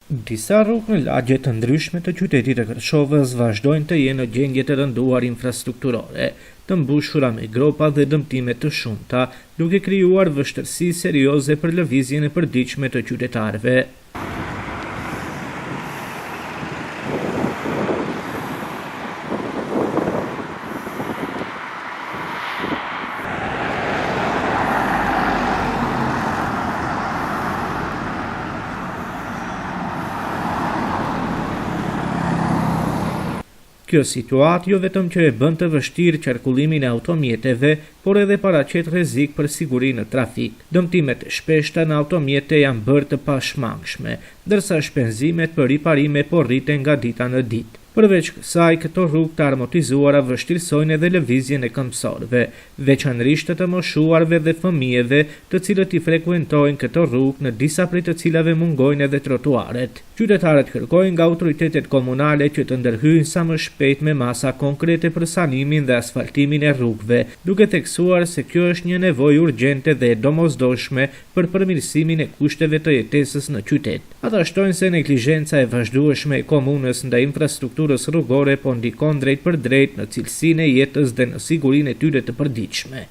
Disa rrugë në lagje të ndryshme të qytetit të Kërçovës vazhdojnë të jenë në gjendje të rënduar infrastrukturore, të mbushura me gropa dhe dëmtime të shumta, duke krijuar vështirësi serioze për lëvizjen e përditshme të qytetarëve. Kjo situatë jo vetëm që e bën të vështirë qarkullimin e automjeteve, por edhe paraqet rrezik për sigurinë në trafik. Dëmtimet e shpeshta në automjete janë bërë të pashmangshme, ndërsa shpenzimet për riparime po rriten nga dita në ditë. Përveç kësaj, këto rrugë të armatizuara vështirësojnë edhe lëvizjen e këmbësorëve, veçanërisht të moshuarve dhe fëmijëve, të cilët i frekuentojnë këto rrugë, në disa prej të cilave mungojnë edhe trotuaret. Qytetarët kërkojnë nga autoritetet komunale që të ndërhyjnë sa më shpejt me masa konkrete për sanimin dhe asfaltimin e rrugëve, duke theksuar se kjo është një nevojë urgjente dhe e domosdoshme për përmirësimin e kushteve të jetesës në qytet. Ata shtojnë se neglizhenca e vazhdueshme e komunës ndaj infrastrukturës rrugore po ndikon drejt për drejt në cilësinë e jetës dhe në sigurinë e tyre të përditshme.